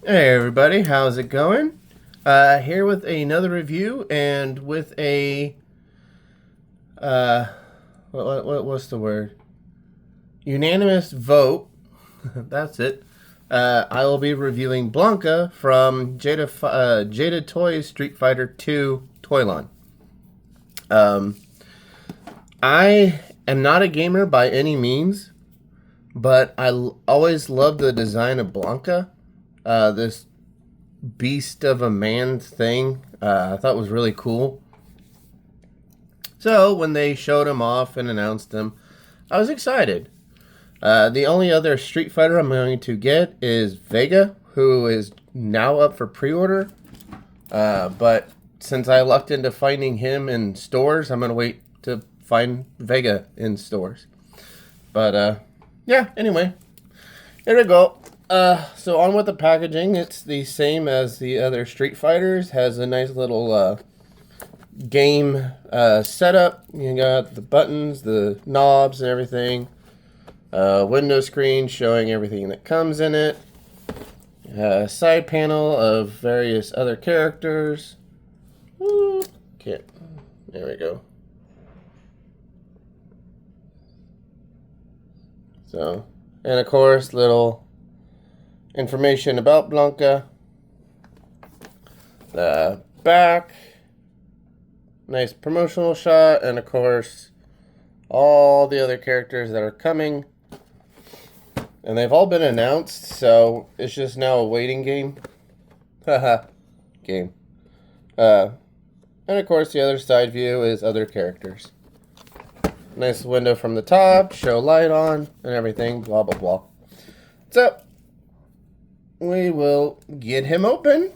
Hey everybody, how's it going? Here with another review and with a what's the word? Unanimous vote. That's it. I will be reviewing Blanka from Jada Toys Street Fighter 2 Toy Line. I am not a gamer by any means, but always loved the design of Blanka. This beast of a man thing I thought was really cool. So when they showed him off and announced him, I was excited. The only other Street Fighter I'm going to get is Vega, who is now up for pre-order. But since I lucked into finding him in stores, I'm going to wait to find Vega in stores. But yeah, anyway, here we go. So on with the packaging. It's the same as the other Street Fighters. Has a nice little game setup. You got the buttons, the knobs, and everything. Window screen showing everything that comes in it. Side panel of various other characters. Ooh, okay, there we go. So, and of course, little information about Blanka. The back. Nice promotional shot. And of course, all the other characters that are coming. And they've all been announced, so it's just now a waiting game. Haha. Game. And of course, the other side view is other characters. Nice window from the top. Show light on and everything. Blah, blah, blah. So, we will get him open.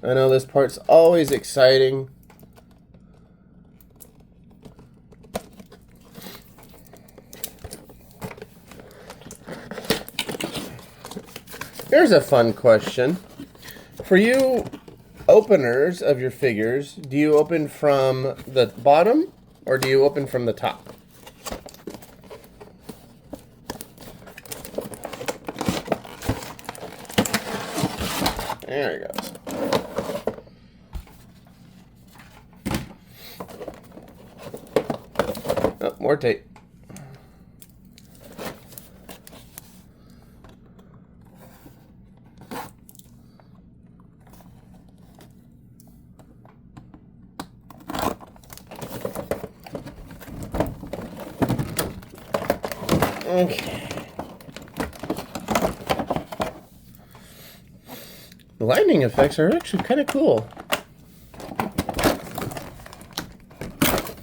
I know this part's always exciting. Here's a fun question. For you openers of your figures, do you open from the bottom or do you open from the top? There he goes. Oh, more tape. Okay. The lightning effects are actually kind of cool.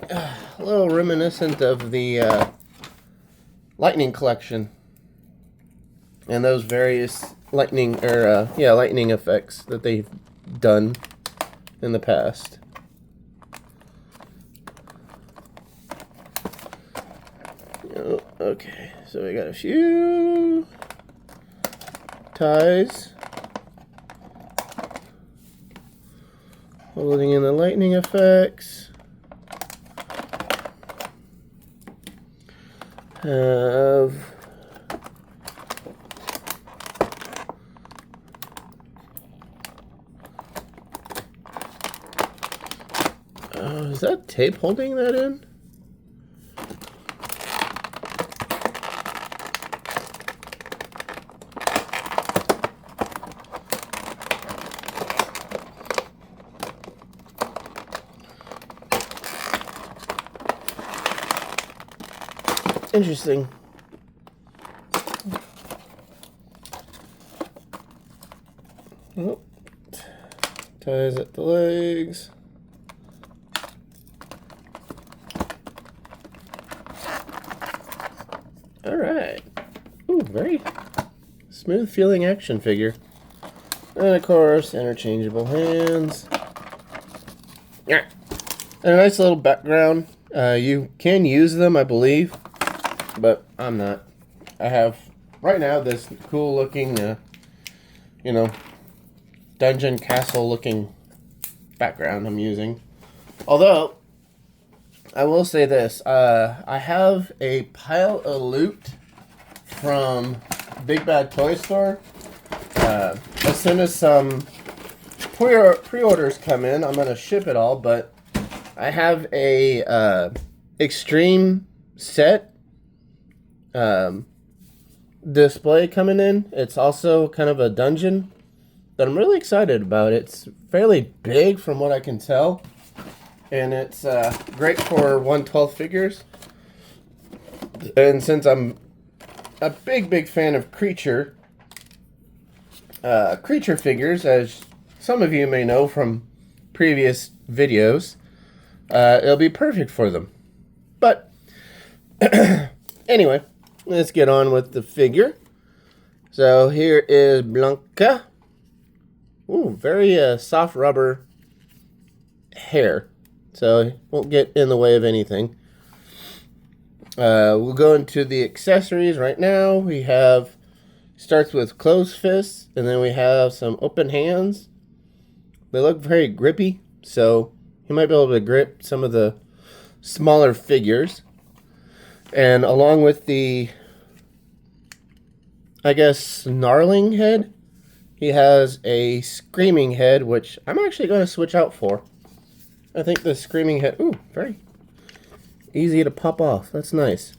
A little reminiscent of the lightning collection and those various lightning effects that they've done in the past. Oh, okay, so we got a few ties holding in the lightning effects. Have is that tape holding that in? Interesting. Oh, ties at the legs. All right. Ooh, very smooth feeling action figure. And of course, interchangeable hands. Yeah. And a nice little background. You can use them, I believe, but I'm not. I have right now this cool looking, dungeon castle looking background I'm using. Although, I will say this. I have a pile of loot from Big Bad Toy Store. As soon as some pre-orders come in, I'm going to ship it all, but I have a extreme set display coming in. It's also kind of a dungeon that I'm really excited about. It's fairly big from what I can tell, and it's great for 1/12 figures. And since I'm a big fan of creature figures, as some of you may know from previous videos, it'll be perfect for them. But anyway, let's get on with the figure. So here is Blanka. Ooh, very soft rubber hair, so it won't get in the way of anything. We'll go into the accessories right now. We have, starts with closed fists, and then we have some open hands. They look very grippy, so you might be able to grip some of the smaller figures. And along with the, I guess, snarling head, he has a screaming head, which I'm actually going to switch out for. I think the screaming head, ooh, very easy to pop off. That's nice.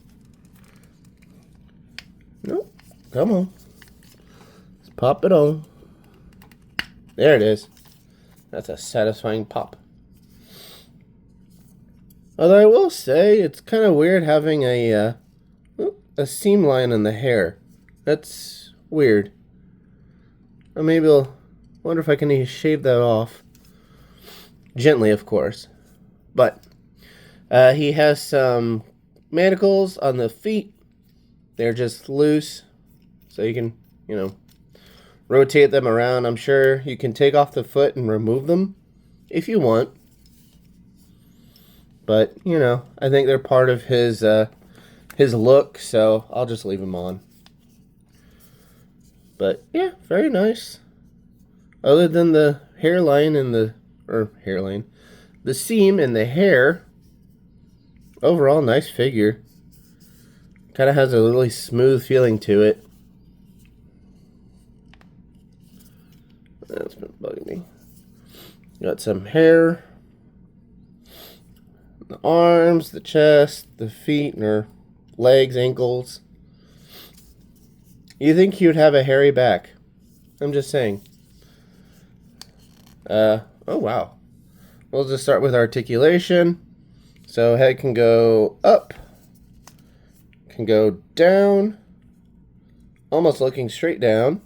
Nope, come on. Let's pop it on. There it is. That's a satisfying pop. Although I will say, it's kind of weird having a seam line in the hair. That's weird. Or maybe I'll wonder if I can shave that off. Gently, of course. But he has some manacles on the feet. They're just loose, so you can, rotate them around. I'm sure you can take off the foot and remove them if you want. But, I think they're part of his look, so I'll just leave them on. But, yeah, very nice. Other than the hairline and the seam in the hair, overall, nice figure. Kind of has a really smooth feeling to it. That's been bugging me. Got some hair. The arms, the chest, the feet, or legs, ankles. You think you'd have a hairy back. I'm just saying. Oh, wow. We'll just start with articulation. So head can go up, can go down, almost looking straight down.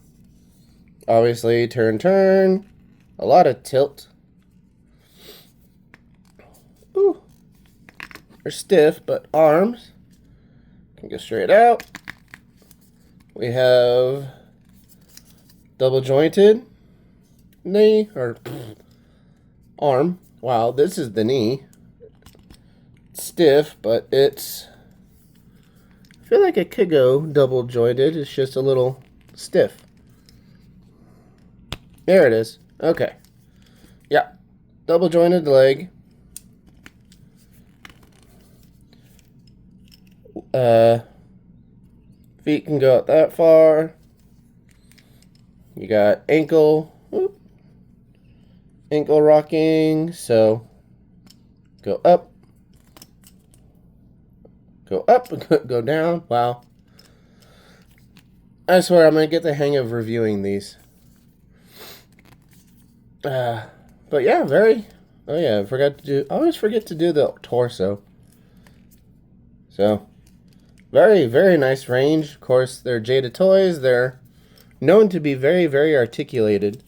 Obviously, turn, a lot of tilt. Ooh, they're stiff, but arms can go straight out. We have double jointed knee, or arm. Wow, this is the knee. Stiff, but it's, I feel like it could go double jointed. It's just a little stiff. There it is. Okay. Yeah. Double jointed leg. Feet can go out that far. You got ankle. Whoop, ankle rocking. So go up. Go up, go down. Wow. I swear I'm going to get the hang of reviewing these. But yeah, very... Oh yeah, I always forget to do the torso. So, very nice range. Of course, they're Jada toys. They're known to be very articulated.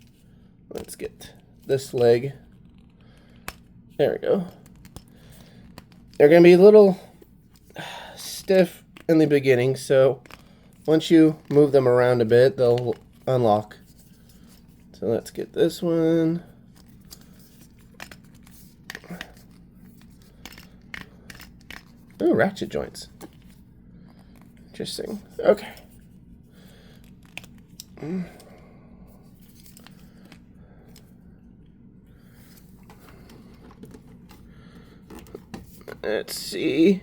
Let's get this leg. There we go. They're going to be a little stiff in the beginning, so once you move them around a bit, they'll unlock. So let's get this one. Ooh, ratchet joints. Interesting. Okay. Let's see.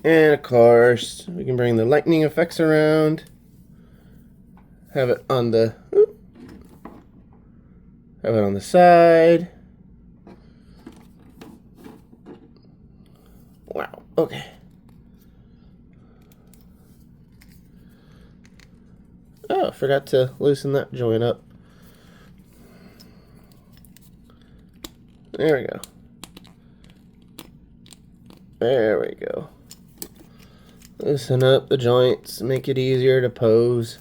And of course, we can bring the lightning effects around. Have it on the side. Wow, okay. Oh, I forgot to loosen that joint up. There we go. There we go. Loosen up the joints, make it easier to pose.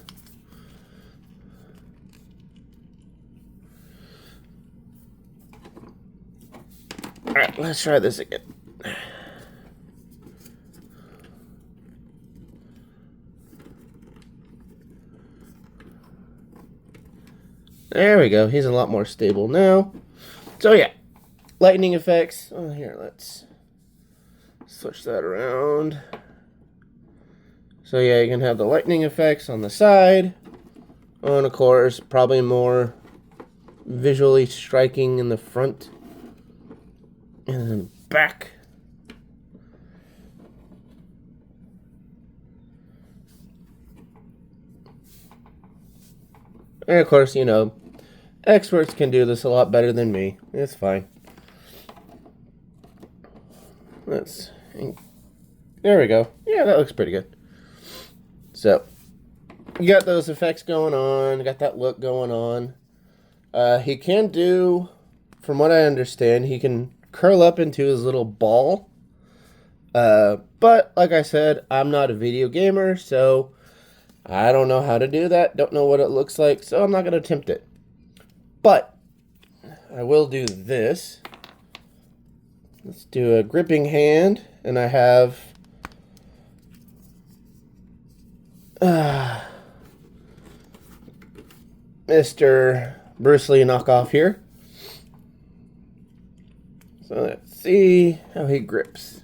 Alright, let's try this again. There we go. He's a lot more stable now. So yeah, lightning effects. Oh, here, let's switch that around. So yeah, you can have the lightning effects on the side. And of course, probably more visually striking in the front and then back. And of course, you know, experts can do this a lot better than me. It's fine. There we go. Yeah, that looks pretty good. So, you got those effects going on. Got that look going on. He can do, from what I understand, he can curl up into his little ball. But, like I said, I'm not a video gamer, so I don't know how to do that. Don't know what it looks like, so I'm not going to attempt it. But I will do this. Let's do a gripping hand, and I have Mr. Bruce Lee knockoff here. So let's see how he grips.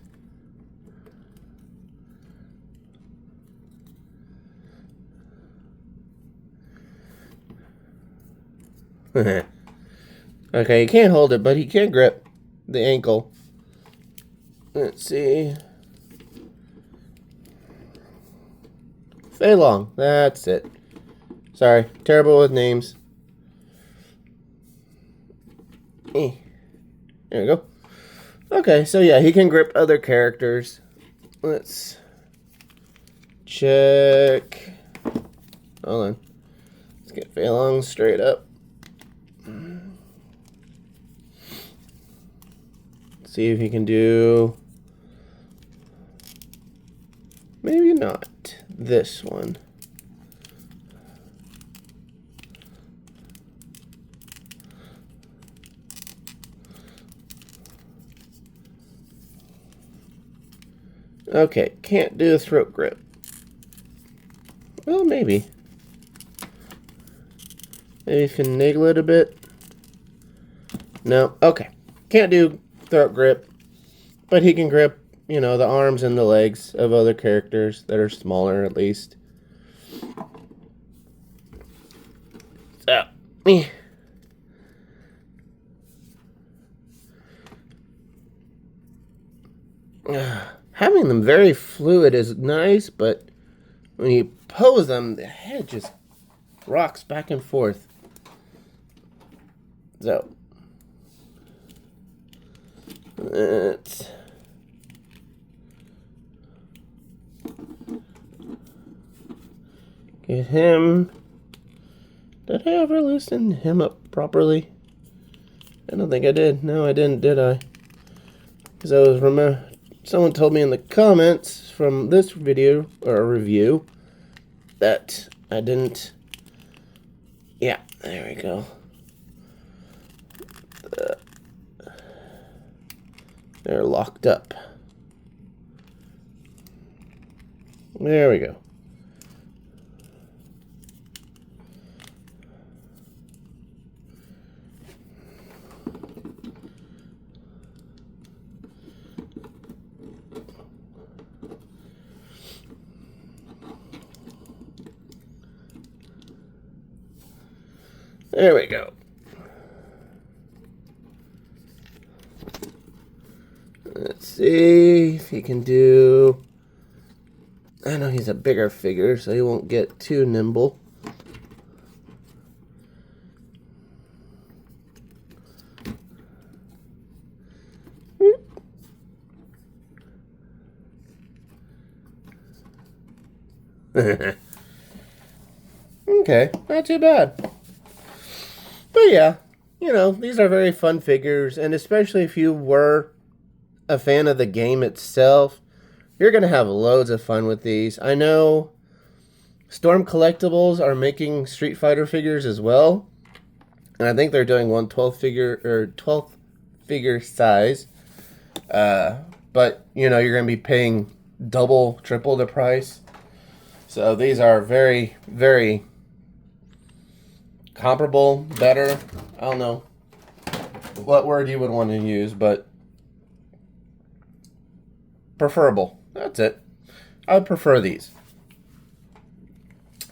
Okay, he can't hold it, but he can grip the ankle. Let's see. Fei Long, that's it. Sorry, terrible with names. There we go. Okay, so yeah, he can grip other characters. Let's check. Hold on. Let's get Fei Long straight up. See if he can do, maybe not this one. Okay, can't do a throat grip. Well, maybe. Maybe finagle it a bit. No, okay. Can't do throat grip, but he can grip, you know, the arms and the legs of other characters that are smaller, at least. So, having them very fluid is nice, but when you pose them, the head just rocks back and forth. So, let's get him. Did I ever loosen him up properly? I don't think I did. No, I didn't, did I? Because I was someone told me in the comments from this video or review that I didn't. Yeah, there we go. They're locked up. There we go. There we go. Let's see if he can do I know he's a bigger figure, so he won't get too nimble. Okay, not too bad. But yeah, you know, these are very fun figures, and especially if you were a fan of the game itself, you're going to have loads of fun with these. I know Storm Collectibles are making Street Fighter figures as well, and I think they're doing one 12th figure size. But, you know, you're going to be paying double, triple the price. So these are very, very comparable, better. I don't know what word you would want to use, but preferable. That's it. I would prefer these.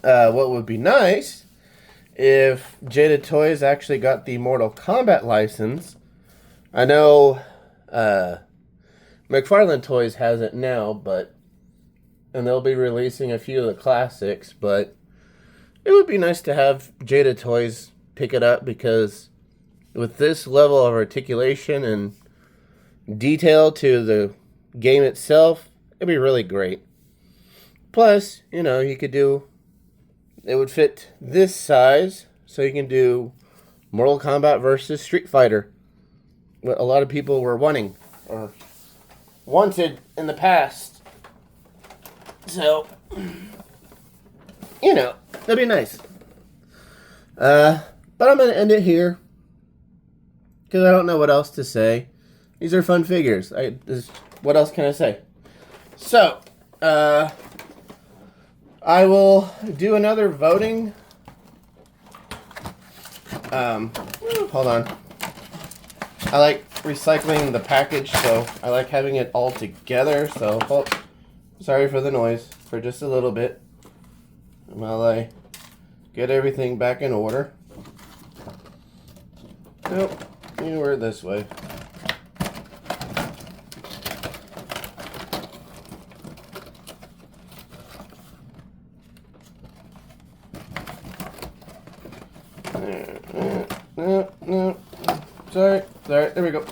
What would be nice if Jada Toys actually got the Mortal Kombat license. I know McFarlane Toys has it now, and they'll be releasing a few of the classics, but it would be nice to have Jada Toys pick it up, because with this level of articulation and detail to the game itself, it'd be really great. Plus, you know, you could do, it would fit this size, so you can do Mortal Kombat versus Street Fighter. What a lot of people were wanting, or wanted in the past. So, you know, that'd be nice. But I'm going to end it here, because I don't know what else to say. These are fun figures. What else can I say? So, I will do another voting. Hold on. I like recycling the package, so I like having it all together. So, sorry for the noise for just a little bit while I get everything back in order. Nope, you were this way. No. Sorry, there we go.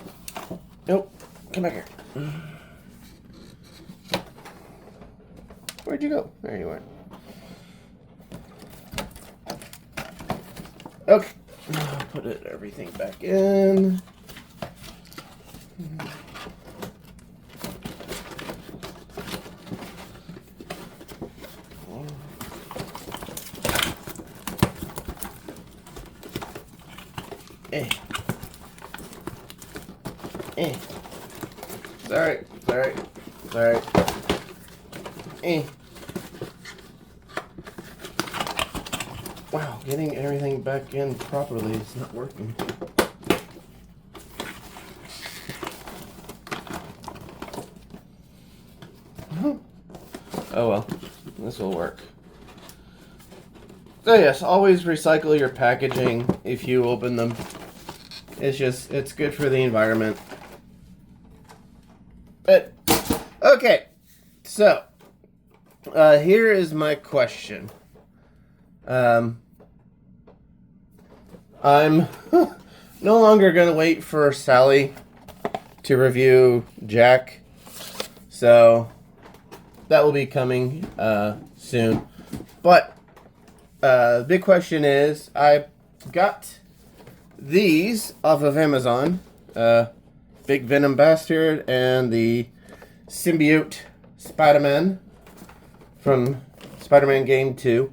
Nope, come back here. Where'd you go? There you are. Okay, I'll put everything back in. Sorry. Wow, getting everything back in properly is not working. Oh well, this will work. So yes, always recycle your packaging if you open them. It's good for the environment. But, okay, so, here is my question. I'm no longer going to wait for Sally to review Jack, so that will be coming soon. But the big question is, I got these off of Amazon, Big Venom Bastard and the Symbiote Spider-Man from Spider-Man Game 2.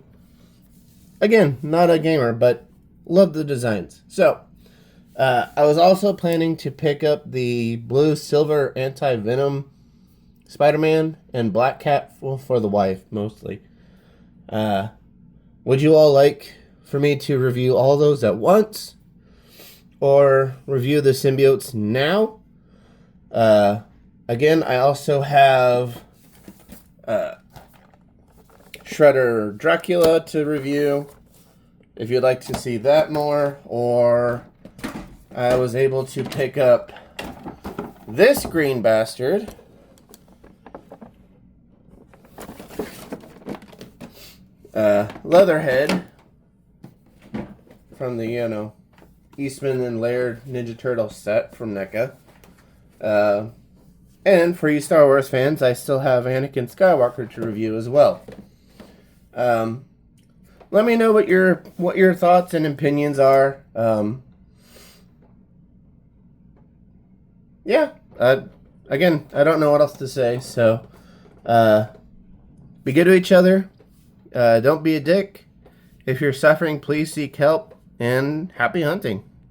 Again, not a gamer, but love the designs. So, I was also planning to pick up the Blue Silver Anti-Venom Spider-Man and Black Cat for the wife, mostly. Would you all like for me to review all those at once? Or review the symbiotes now? Again, I also have Shredder Dracula to review, if you'd like to see that more. Or I was able to pick up this green bastard, Leatherhead from the, Eastman and Laird Ninja Turtle set from NECA. And for you Star Wars fans, I still have Anakin Skywalker to review as well. Let me know what your thoughts and opinions are. Yeah. Again, I don't know what else to say. So, be good to each other. Don't be a dick. If you're suffering, please seek help. And happy hunting.